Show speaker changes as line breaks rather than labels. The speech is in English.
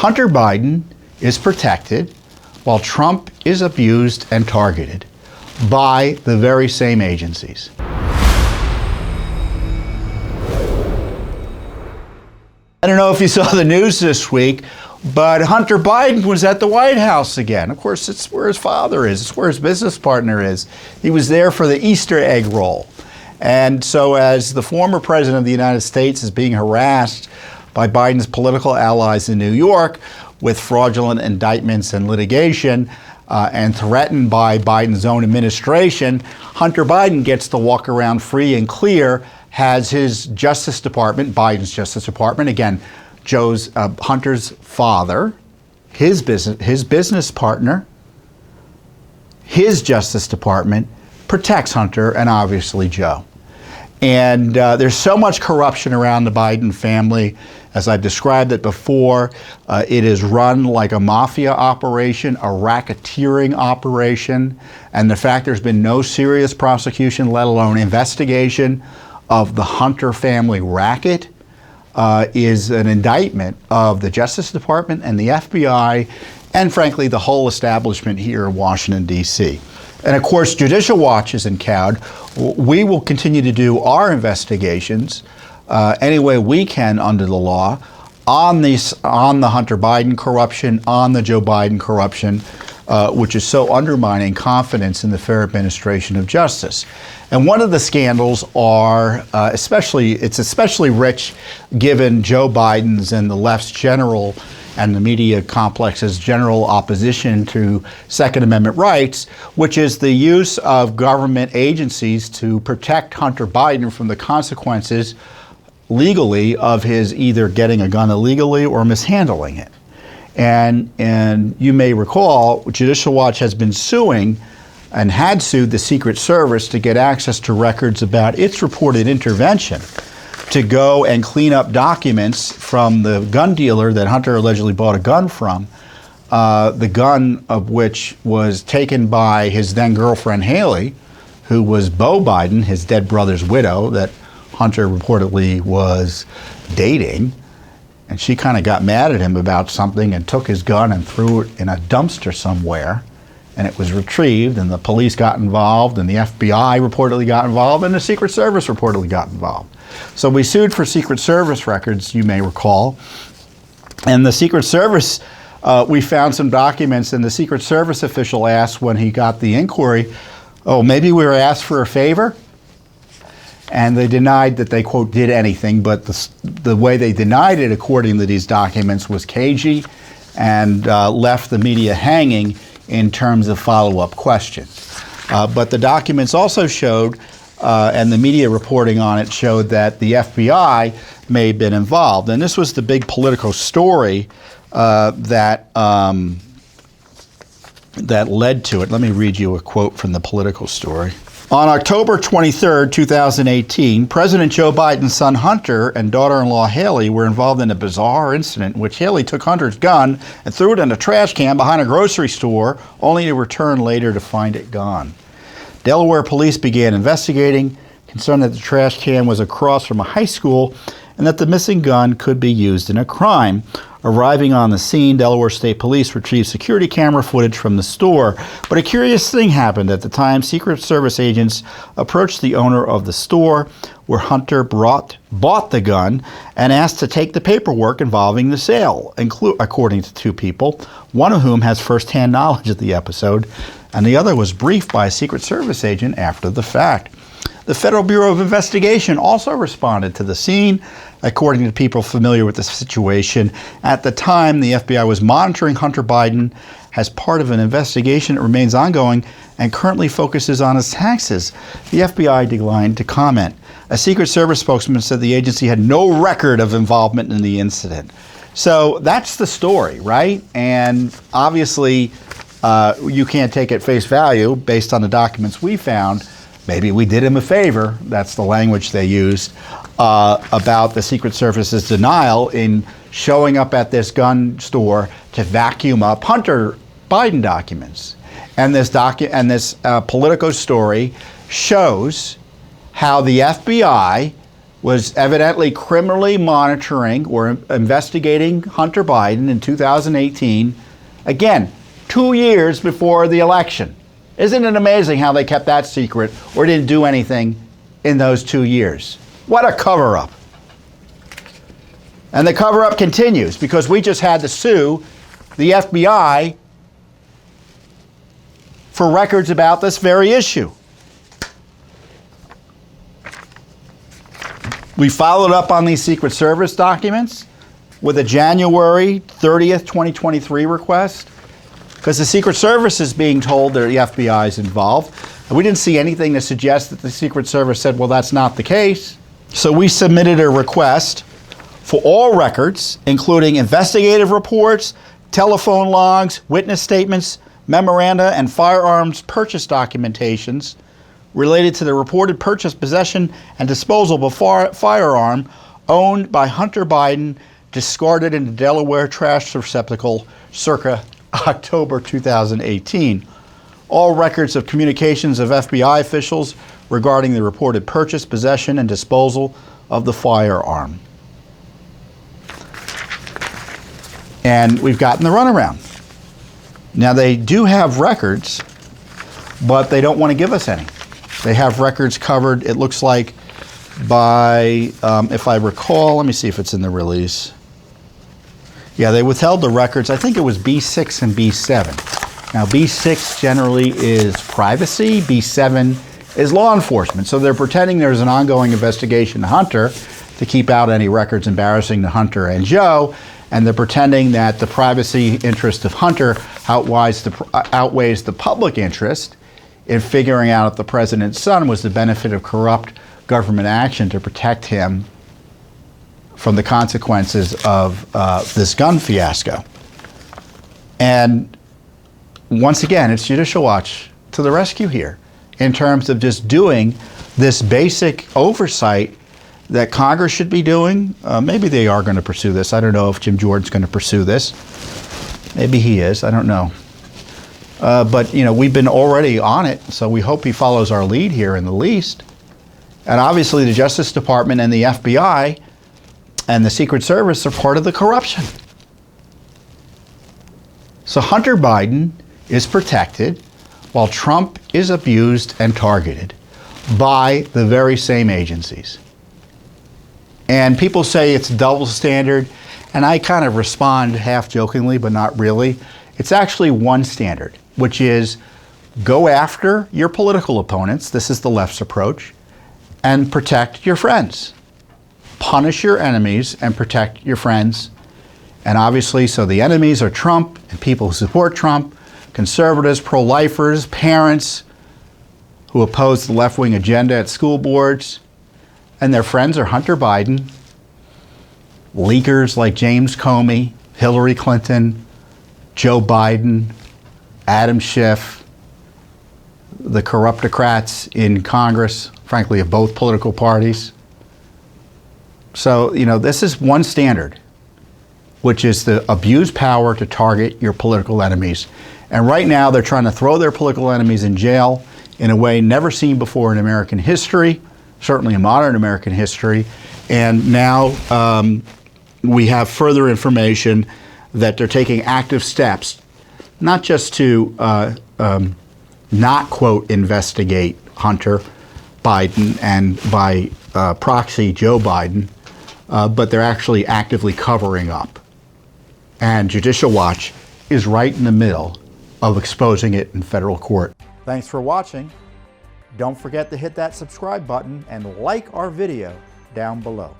Hunter Biden is protected while Trump is abused and targeted by the very same agencies. I don't know if you saw the news this week, but Hunter Biden was at the White House again. Of course, it's where his father is. It's where his business partner is. He was there for the Easter egg roll. And so as the former president of the United States is being harassed by Biden's political allies in New York with fraudulent indictments and litigation, and threatened by Biden's own administration, Hunter Biden gets to walk around free and clear, has his Justice Department, Biden's Justice Department, again, Hunter's father, his business partner, his Justice Department protects Hunter and obviously Joe. And there's so much corruption around the Biden family. As I've described it before, it is run like a mafia operation, a racketeering operation. And the fact there's been no serious prosecution, let alone investigation, of the Hunter family racket is an indictment of the Justice Department and the FBI, and frankly, the whole establishment here in Washington, D.C. And of course, Judicial Watch is in COWD. We will continue to do our investigations any way we can under the law on the Hunter Biden corruption, on the Joe Biden corruption, which is so undermining confidence in the fair administration of justice. And one of the scandals are especially rich given Joe Biden's and the left's general and the media complex's general opposition to Second Amendment rights, which is the use of government agencies to protect Hunter Biden from the consequences legally of his either getting a gun illegally or mishandling it. And you may recall, Judicial Watch has been suing and had sued the Secret Service to get access to records about its reported intervention to go and clean up documents from the gun dealer that Hunter allegedly bought a gun from, the gun of which was taken by his then girlfriend Haley, who was Beau Biden, his dead brother's widow that Hunter reportedly was dating. And she kind of got mad at him about something and took his gun and threw it in a dumpster somewhere. And it was retrieved, and the police got involved, and the FBI reportedly got involved, and the Secret Service reportedly got involved. So we sued for Secret Service records, you may recall. And the Secret Service, we found some documents, and the Secret Service official asked when he got the inquiry, oh, maybe we were asked for a favor? And they denied that they, quote, did anything, but the way they denied it, according to these documents, was cagey and left the media hanging in terms of follow-up questions. But the documents also showed, and the media reporting on it showed, that the FBI may have been involved. And this was the big political story that led to it. Let me read you a quote from the political story. On October 23, 2018, President Joe Biden's son Hunter and daughter-in-law Haley were involved in a bizarre incident in which Haley took Hunter's gun and threw it in a trash can behind a grocery store, only to return later to find it gone. Delaware police began investigating, concerned that the trash can was across from a high school and that the missing gun could be used in a crime. Arriving on the scene, Delaware State Police retrieved security camera footage from the store. But a curious thing happened at the time. Secret Service agents approached the owner of the store where Hunter bought the gun and asked to take the paperwork involving the sale, according to two people, one of whom has firsthand knowledge of the episode, and the other was briefed by a Secret Service agent after the fact. The Federal Bureau of Investigation also responded to the scene. According to people familiar with the situation, at the time, the FBI was monitoring Hunter Biden as part of an investigation that remains ongoing and currently focuses on his taxes. The FBI declined to comment. A Secret Service spokesman said the agency had no record of involvement in the incident. So that's the story, right? And obviously, you can't take it face value based on the documents we found. Maybe we did him a favor, that's the language they used, about the Secret Service's denial in showing up at this gun store to vacuum up Hunter Biden documents. And this Politico story shows how the FBI was evidently criminally monitoring or investigating Hunter Biden in 2018, again, 2 years before the election. Isn't it amazing how they kept that secret or didn't do anything in those 2 years? What a cover-up. And the cover-up continues because we just had to sue the FBI for records about this very issue. We followed up on these Secret Service documents with a January 30th, 2023 request because the Secret Service is being told that the FBI is involved. And we didn't see anything to suggest that the Secret Service said, well, that's not the case. So we submitted a request for all records, including investigative reports, telephone logs, witness statements, memoranda, and firearms purchase documentations related to the reported purchase, possession, and disposal of a firearm owned by Hunter Biden, discarded in the Delaware trash receptacle circa October 2018. All records of communications of FBI officials regarding the reported purchase, possession, and disposal of the firearm. And we've gotten the runaround. Now they do have records, but they don't want to give us any. They have records covered, it looks like, by, if I recall, let me see if it's in the release. Yeah, they withheld the records. I think it was B6 and B7. Now, B6 generally is privacy. B7 is law enforcement. So they're pretending there's an ongoing investigation to Hunter to keep out any records embarrassing to Hunter and Joe. And they're pretending that the privacy interest of Hunter outweighs the public interest in figuring out if the president's son was the benefit of corrupt government action to protect him from the consequences of this gun fiasco. And once again, it's Judicial Watch to the rescue here in terms of just doing this basic oversight that Congress should be doing. Maybe they are going to pursue this. I don't know if Jim Jordan's going to pursue this. Maybe he is. I don't know. But, you know, we've been already on it, so we hope he follows our lead here in the least. And obviously the Justice Department and the FBI and the Secret Service are part of the corruption. So Hunter Biden is protected while Trump is abused and targeted by the very same agencies. And people say it's double standard, and I kind of respond half jokingly, but not really. It's actually one standard, which is go after your political opponents, this is the left's approach, and protect your friends. Punish your enemies and protect your friends. And obviously, so the enemies are Trump and people who support Trump, conservatives, pro-lifers, parents who oppose the left-wing agenda at school boards, and their friends are Hunter Biden, leakers like James Comey, Hillary Clinton, Joe Biden, Adam Schiff, the corruptocrats in Congress, frankly, of both political parties. So, you know, this is one standard, which is to abuse power to target your political enemies. And right now, they're trying to throw their political enemies in jail in a way never seen before in American history, certainly in modern American history. And now we have further information that they're taking active steps, not just to not, quote, investigate Hunter Biden and by proxy Joe Biden, but they're actually actively covering up. And Judicial Watch is right in the middle of exposing it in federal court. Thanks for watching. Don't forget to hit that subscribe button and like our video down below.